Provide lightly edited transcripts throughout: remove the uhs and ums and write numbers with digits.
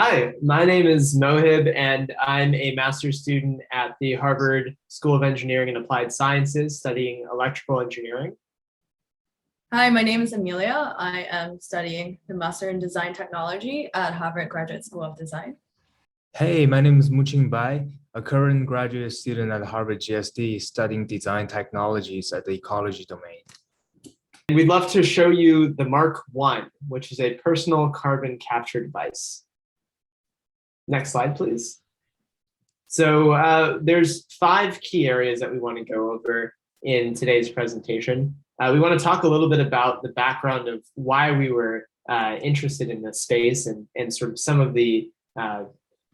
Hi, my name is Mohib, and I'm a master's student at the Harvard School of Engineering and Applied Sciences studying electrical engineering. Hi, my name is Amelia. I am studying the Master in Design Technology at Harvard Graduate School of Design. Hey, my name is Muqing Bai, a current graduate student at Harvard GSD studying design technologies at the ecology domain. And we'd love to show you the Mark I, which is a personal carbon capture device. Next slide, please. So there's 5 key areas that we want to go over in today's presentation. We want to talk a little bit about the background of why we were interested in this space and sort of some of the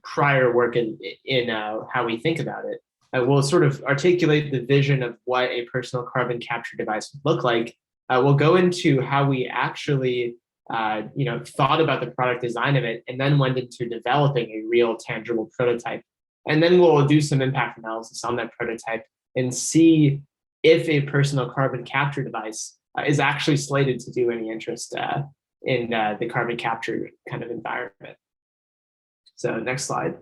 prior work in how we think about it. We'll sort of articulate the vision of what a personal carbon capture device would look like. We'll go into how we actually thought about the product design of it and then went into developing a real tangible prototype. And then we'll do some impact analysis on that prototype and see if a personal carbon capture device is actually slated to do any interest in the carbon capture kind of environment. So next slide.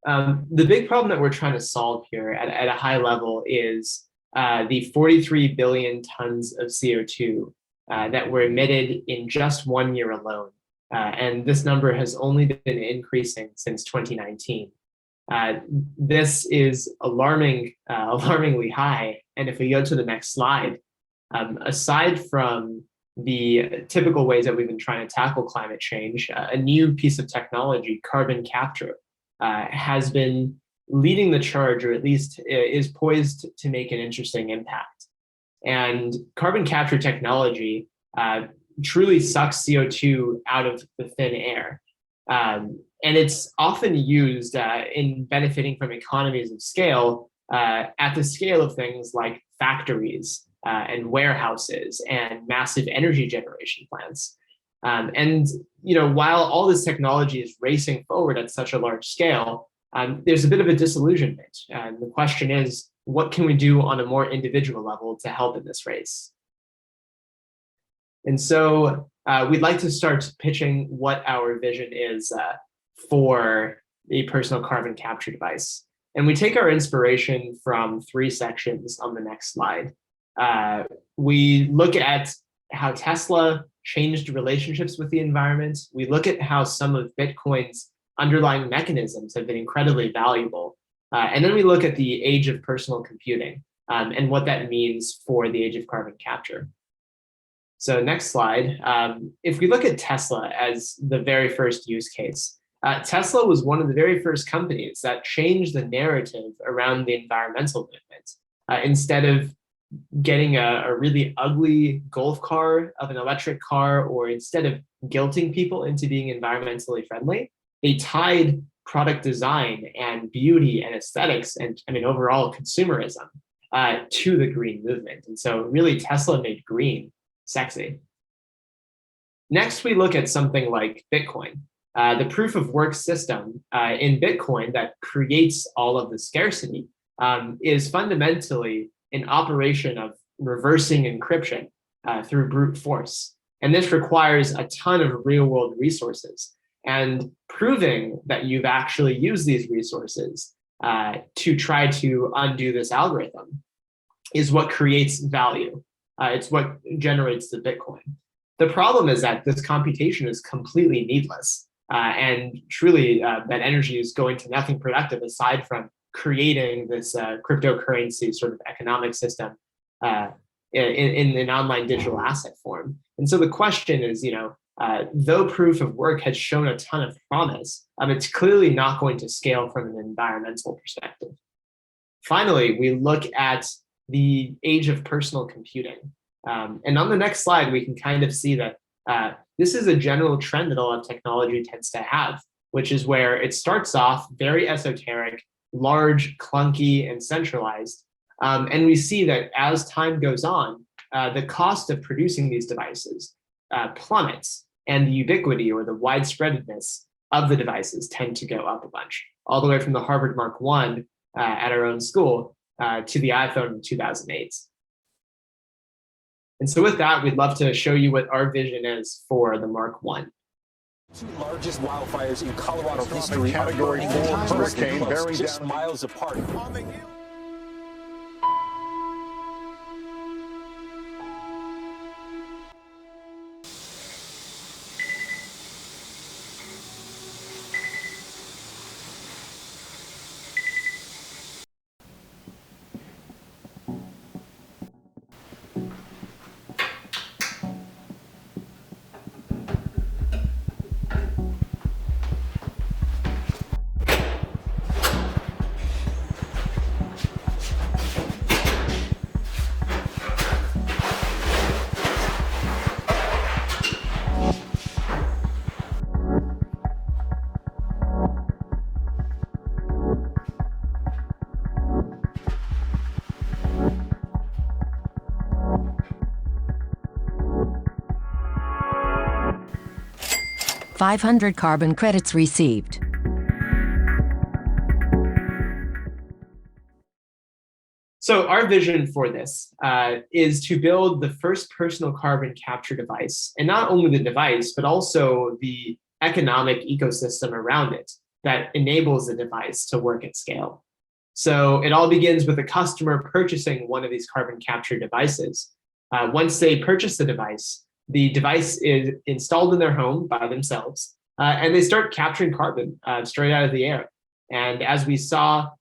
The big problem that we're trying to solve here at a high level is the 43 billion tons of CO2 that were emitted in just 1 year alone. And this number has only been increasing since 2019. This is alarmingly high. And if we go to the next slide, aside from the typical ways that we've been trying to tackle climate change, a new piece of technology, carbon capture, has been leading the charge, or at least is poised to make an interesting impact. And carbon capture technology truly sucks CO2 out of the thin air. And it's often used in benefiting from economies of scale at the scale of things like factories and warehouses and massive energy generation plants. And while all this technology is racing forward at such a large scale, there's a bit of a disillusionment. And the question is, what can we do on a more individual level to help in this race? And so we'd like to start pitching what our vision is for a personal carbon capture device. And we take our inspiration from 3 sections on the next slide. We look at how Tesla changed relationships with the environment. We look at how some of Bitcoin's underlying mechanisms have been incredibly valuable. And then we look at the age of personal computing and what that means for the age of carbon capture. So next slide. If we look at Tesla as the very first use case, Tesla was one of the very first companies that changed the narrative around the environmental movement. Instead of getting a really ugly Golf car of an electric car, or instead of guilting people into being environmentally friendly, they tied product design and beauty and aesthetics and overall consumerism to the green movement. And so really Tesla made green sexy. Next, we look at something like Bitcoin. The proof of work system in Bitcoin that creates all of the scarcity is fundamentally an operation of reversing encryption through brute force. And this requires a ton of real world resources. And proving that you've actually used these resources to try to undo this algorithm is what creates value. It's what generates the Bitcoin. The problem is that this computation is completely needless. And truly, that energy is going to nothing productive aside from creating this cryptocurrency sort of economic system in an online digital asset form. And so the question is, though proof of work has shown a ton of promise, it's clearly not going to scale from an environmental perspective. Finally, we look at the age of personal computing. And on the next slide, we can kind of see that this is a general trend that a lot of technology tends to have, which is where it starts off very esoteric, large, clunky, and centralized. And we see that as time goes on, the cost of producing these devices plummets, and the ubiquity or the widespreadedness of the devices tend to go up a bunch, all the way from the Harvard Mark I at our own school to the iPhone in 2008. And so with that, we'd love to show you what our vision is for the Mark I. Two largest wildfires in Colorado history, Category 4 hurricane, buried just miles apart. $500 carbon credits received. So our vision for this is to build the first personal carbon capture device, and not only the device, but also the economic ecosystem around it that enables the device to work at scale. So it all begins with a customer purchasing one of these carbon capture devices. Once they purchase the device is installed in their home by themselves, and they start capturing carbon straight out of the air. And as we saw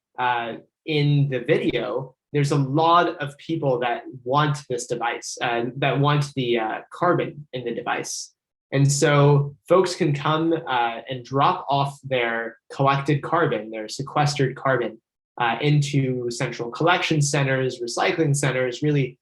in the video, there's a lot of people that want this device, that want the carbon in the device. And so folks can come and drop off their collected carbon, their sequestered carbon, into central collection centers, recycling centers, really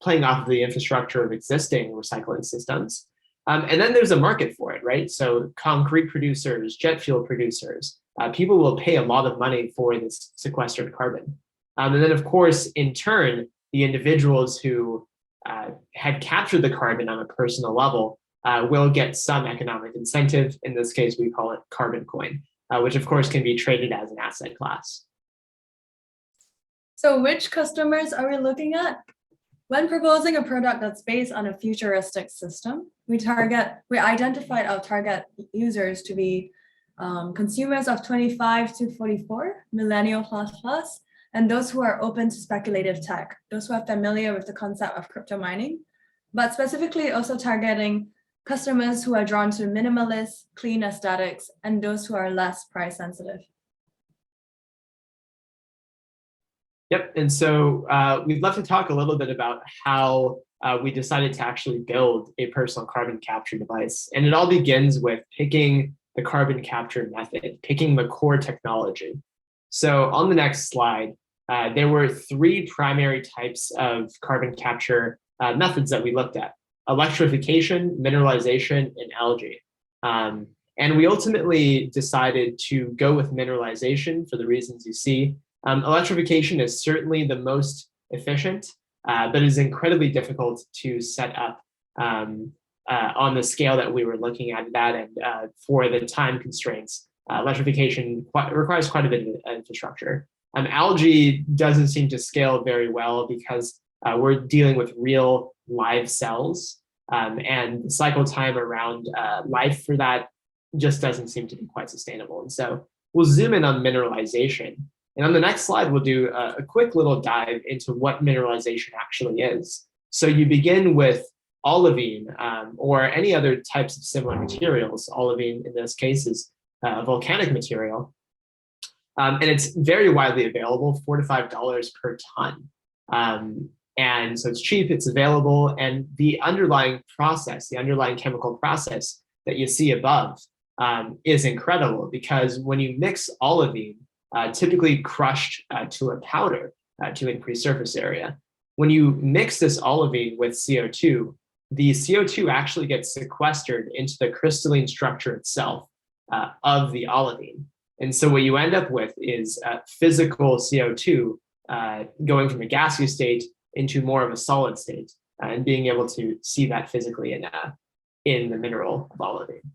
playing off of the infrastructure of existing recycling systems. And then there's a market for it, right? So concrete producers, jet fuel producers, people will pay a lot of money for this sequestered carbon. And then, of course, in turn, the individuals who had captured the carbon on a personal level will get some economic incentive. In this case, we call it carbon coin, which of course can be traded as an asset class. So which customers are we looking at? When proposing a product that's based on a futuristic system, we identified our target users to be consumers of 25 to 44, millennial plus, and those who are open to speculative tech, those who are familiar with the concept of crypto mining, but specifically also targeting customers who are drawn to minimalist, clean aesthetics, and those who are less price sensitive. Yep, and so we'd love to talk a little bit about how we decided to actually build a personal carbon capture device. And it all begins with picking the carbon capture method, picking the core technology. So on the next slide, there were three primary types of carbon capture methods that we looked at: electrification, mineralization, and algae. And we ultimately decided to go with mineralization for the reasons you see. Electrification is certainly the most efficient, but is incredibly difficult to set up on the scale that we were looking at that, and for the time constraints. Electrification requires quite a bit of infrastructure. Algae doesn't seem to scale very well because we're dealing with real live cells, and the cycle time around life for that just doesn't seem to be quite sustainable. And so we'll zoom in on mineralization. And on the next slide, we'll do a quick little dive into what mineralization actually is. So you begin with olivine or any other types of similar materials. Olivine, in this case, is volcanic material. And it's very widely available, $4 to $5 per ton. And so it's cheap, it's available, and the underlying process, the underlying chemical process that you see above is incredible, because when you mix olivine, typically crushed to a powder to increase surface area, when you mix this olivine with CO2, the CO2 actually gets sequestered into the crystalline structure itself of the olivine. And so what you end up with is physical CO2 going from a gaseous state into more of a solid state, and being able to see that physically in the mineral of olivine.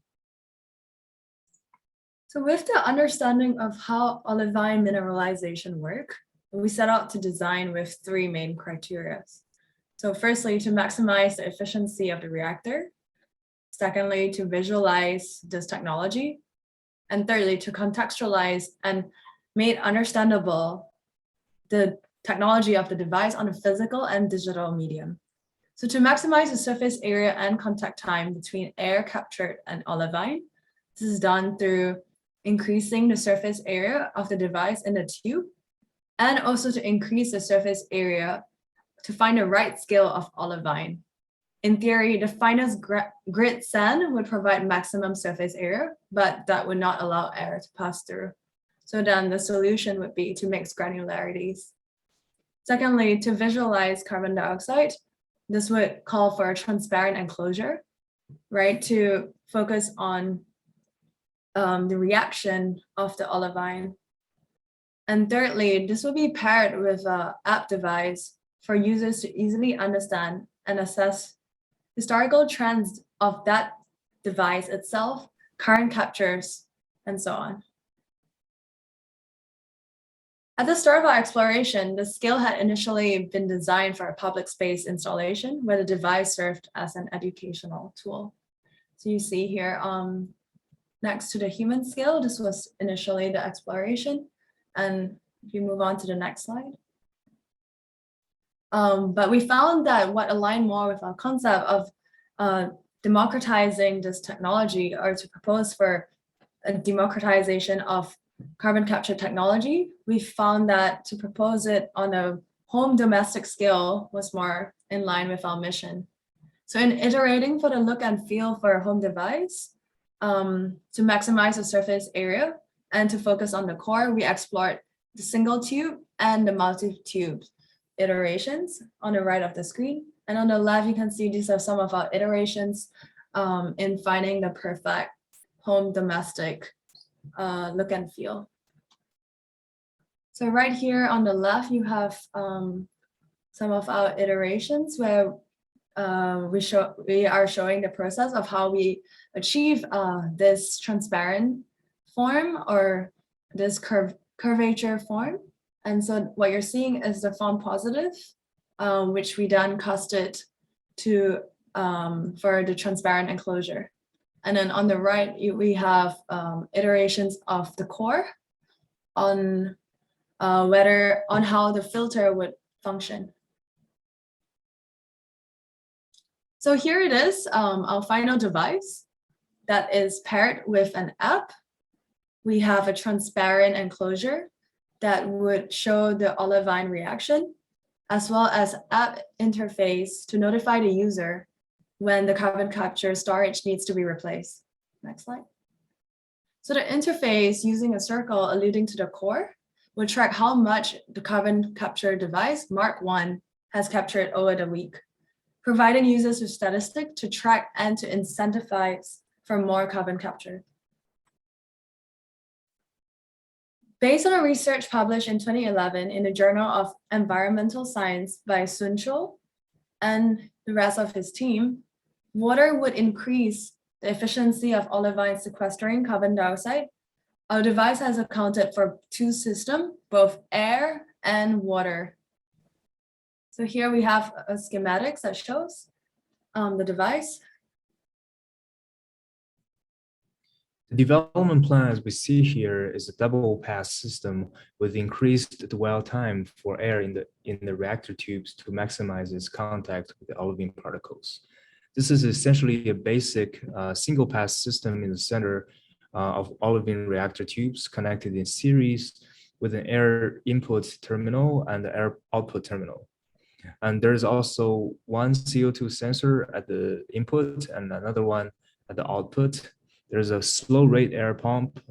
So with the understanding of how olivine mineralization work, we set out to design with three main criteria. So firstly, to maximize the efficiency of the reactor. Secondly, to visualize this technology. And thirdly, to contextualize and make understandable the technology of the device on a physical and digital medium. So to maximize the surface area and contact time between air captured and olivine, this is done through increasing the surface area of the device in the tube, and also to increase the surface area to find the right scale of olivine. In theory, the finest grit sand would provide maximum surface area, but that would not allow air to pass through. So then the solution would be to mix granularities. Secondly, to visualize carbon dioxide, this would call for a transparent enclosure, right? To focus on the reaction of the olivine. And thirdly, this will be paired with an app device for users to easily understand and assess historical trends of that device itself, current captures, and so on. At the start of our exploration, the scale had initially been designed for a public space installation where the device served as an educational tool. So you see here, next to the human scale, this was initially the exploration. And if you move on to the next slide. But we found that what aligned more with our concept of democratizing this technology, or to propose for a democratization of carbon capture technology, we found that to propose it on a home domestic scale was more in line with our mission. So in iterating for the look and feel for a home device, to maximize the surface area and to focus on the core, we explored the single tube and the multi-tube iterations on the right of the screen. And on the left, you can see these are some of our iterations in finding the perfect home domestic look and feel. So right here on the left, you have some of our iterations where we are showing the process of how we achieve this transparent form or this curvature form. And so what you're seeing is the form positive, which we then custom to for the transparent enclosure. And then on the right, we have iterations of the core on how the filter would function. So here it is, our final device that is paired with an app. We have a transparent enclosure that would show the olivine reaction, as well as app interface to notify the user when the carbon capture storage needs to be replaced. Next slide. So the interface using a circle alluding to the core will track how much the carbon capture device Mark I has captured over the week, providing users with statistics to track and to incentivize for more carbon capture. Based on a research published in 2011 in the Journal of Environmental Science by Sun Cho and the rest of his team, water would increase the efficiency of olivine sequestering carbon dioxide. Our device has accounted for two systems, both air and water. So here we have a schematics that shows the device. The development plan, as we see here, is a double pass system with increased dwell time for air in the reactor tubes to maximize its contact with the olivine particles. This is essentially a basic single pass system in the center of olivine reactor tubes connected in series with an air input terminal and the air output terminal. And there's also one CO2 sensor at the input and another one at the output. There's a slow rate air pump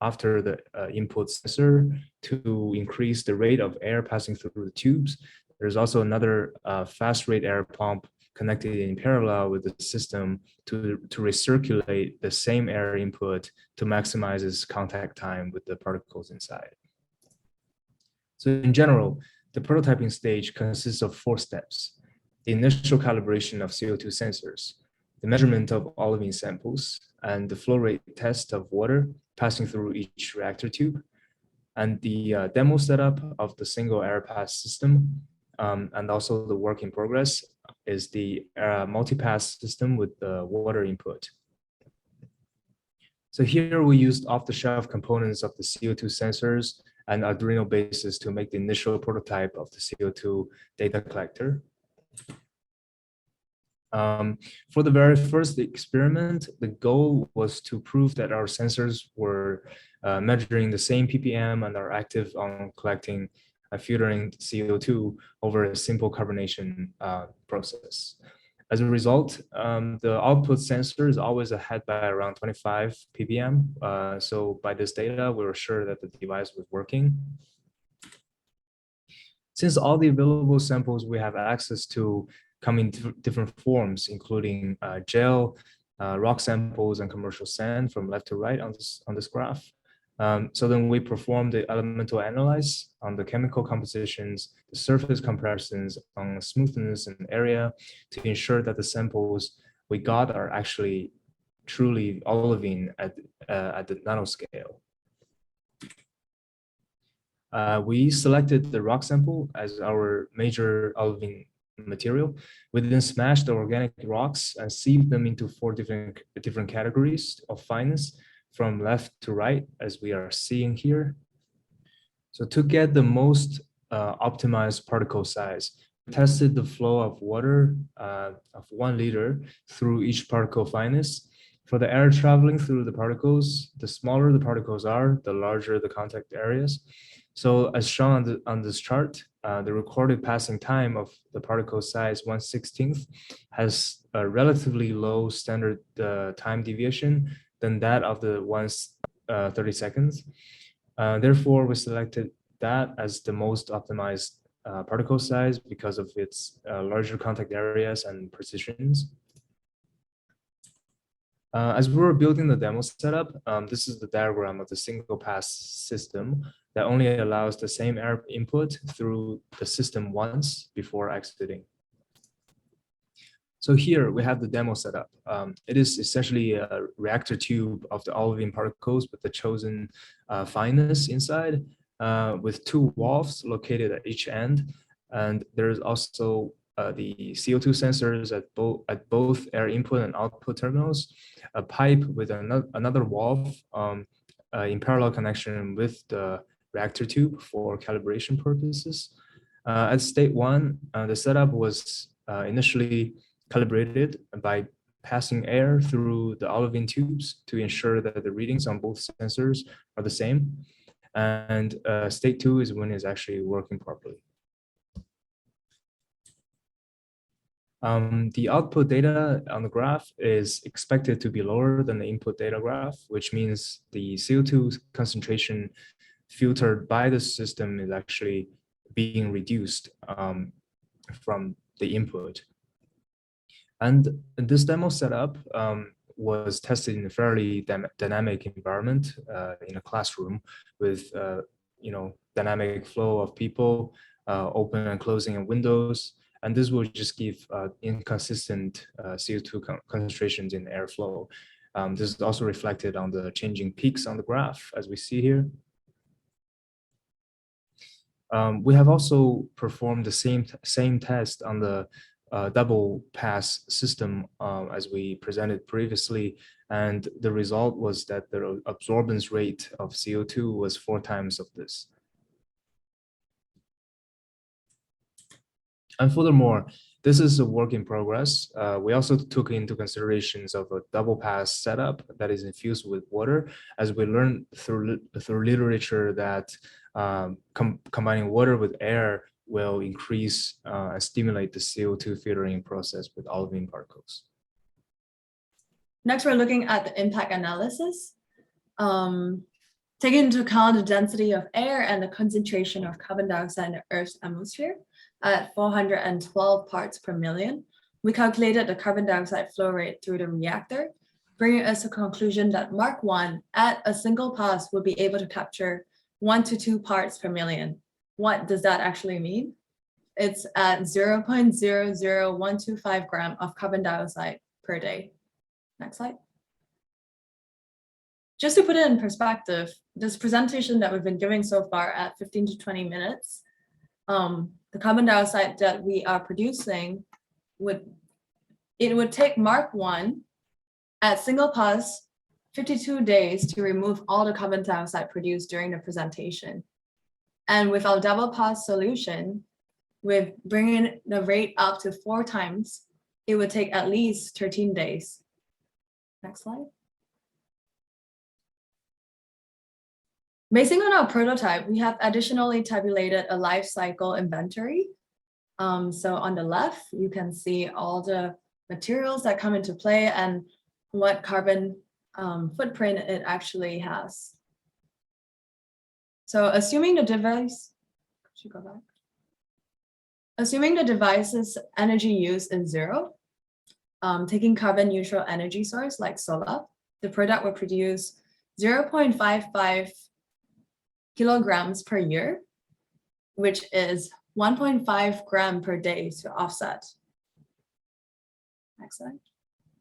after the input sensor to increase the rate of air passing through the tubes. There's also another fast rate air pump connected in parallel with the system to recirculate the same air input to maximize its contact time with the particles inside. So in general, the prototyping stage consists of 4 steps: the initial calibration of CO2 sensors, the measurement of olivine samples, and the flow rate test of water passing through each reactor tube, and the demo setup of the single air pass system, and also the work in progress is the multi-pass system with the water input. So here we used off-the-shelf components of the CO2 sensors and Arduino bases to make the initial prototype of the CO2 data collector. For the very first experiment, the goal was to prove that our sensors were measuring the same ppm and are active on collecting and filtering CO2 over a simple carbonation process. As a result, the output sensor is always ahead by around 25 ppm. So by this data, we were sure that the device was working. Since all the available samples we have access to come in different forms, including gel, rock samples, and commercial sand from left to right on this graph. So then we perform the elemental analyze on the chemical compositions, the surface comparisons on smoothness and area to ensure that the samples we got are actually truly olivine at the nanoscale. We selected the rock sample as our major olivine material. We then smashed the organic rocks and sieved them into 4 different categories of fineness from left to right, as we are seeing here. So to get the most optimized particle size, we tested the flow of water of 1 liter through each particle fineness. For the air traveling through the particles, the smaller the particles are, the larger the contact areas. So as shown on this chart, the recorded passing time of the particle size 1/16 has a relatively low standard time deviation than that of the 30 seconds. Therefore, we selected that as the most optimized particle size because of its larger contact areas and precisions. As we were building the demo setup, this is the diagram of the single pass system that only allows the same air input through the system once before exiting. So here we have the demo setup. It is essentially a reactor tube of the olivine particles with the chosen fineness inside, with 2 valves located at each end. And there's also the CO2 sensors at both air input and output terminals, a pipe with another valve in parallel connection with the reactor tube for calibration purposes. At state 1, the setup was initially calibrated by passing air through the olivine tubes to ensure that the readings on both sensors are the same. And state 2 is when it's actually working properly. The output data on the graph is expected to be lower than the input data graph, which means the CO2 concentration filtered by the system is actually being reduced from the input. And this demo setup was tested in a fairly dynamic environment in a classroom with dynamic flow of people, open and closing of windows. And this will just give inconsistent CO2 concentrations in airflow. This is also reflected on the changing peaks on the graph, as we see here. We have also performed the same test on the double pass system as we presented previously. And the result was that the absorbance rate of CO2 was 4 times of this. And furthermore, this is a work in progress. We also took into considerations of a double pass setup that is infused with water, as we learned through literature that combining water with air will increase and stimulate the CO2 filtering process with olivine particles. Next, we're looking at the impact analysis. Taking into account the density of air and the concentration of carbon dioxide in the Earth's atmosphere at 412 parts per million, we calculated the carbon dioxide flow rate through the reactor, bringing us to the conclusion that Mark I at a single pass would be able to capture 1 to 2 parts per million. What does that actually mean? It's at 0.00125 gram of carbon dioxide per day. Next slide. Just to put it in perspective, this presentation that we've been giving so far at 15 to 20 minutes, the carbon dioxide that we are producing would take Mark 1 at single pass 52 days to remove all the carbon dioxide produced during the presentation. And with our double pass solution, with bringing the rate up to 4 times, it would take at least 13 days. Next slide. Basing on our prototype, we have additionally tabulated a life cycle inventory. So on the left, you can see all the materials that come into play and what carbon footprint it actually has. So assuming the device, could you go back? Assuming the device's energy use is 0, taking carbon neutral energy source like solar, the product will produce 0.55 kilograms per year, which is 1.5 gram per day to offset. Next slide.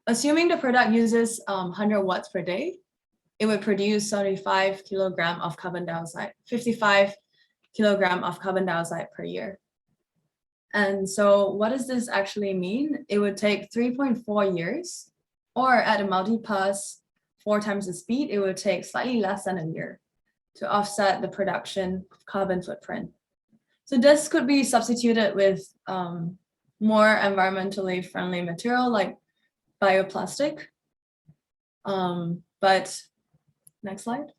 Assuming the product uses 100 watts per day, it would produce 75 kilogram of carbon dioxide, 55 kilogram of carbon dioxide per year. And so what does this actually mean? It would take 3.4 years, or at a multi-pass 4 times the speed, it would take slightly less than a year to offset the production carbon footprint. So this could be substituted with more environmentally friendly material like bioplastic. But next slide.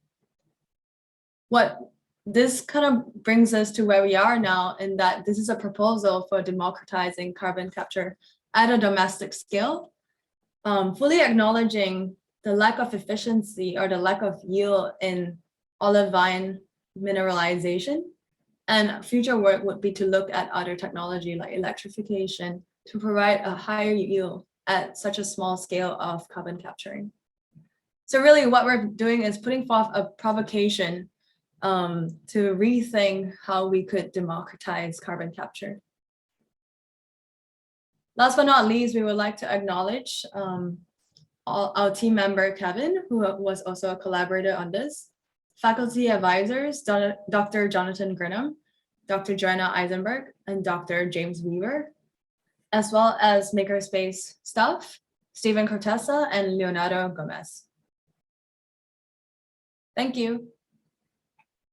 What this kind of brings us to where we are now, in that this is a proposal for democratizing carbon capture at a domestic scale, fully acknowledging the lack of efficiency or the lack of yield in olivine mineralization. And future work would be to look at other technology like electrification to provide a higher yield at such a small scale of carbon capturing. So really what we're doing is putting forth a provocation to rethink how we could democratize carbon capture. Last but not least, we would like to acknowledge our team member, Kevin, who was also a collaborator on this, faculty advisors, Dr. Jonathan Grinham, Dr. Joanna Eisenberg, and Dr. James Weaver, as well as Makerspace staff, Stephen Cortesa and Leonardo Gomez. Thank you.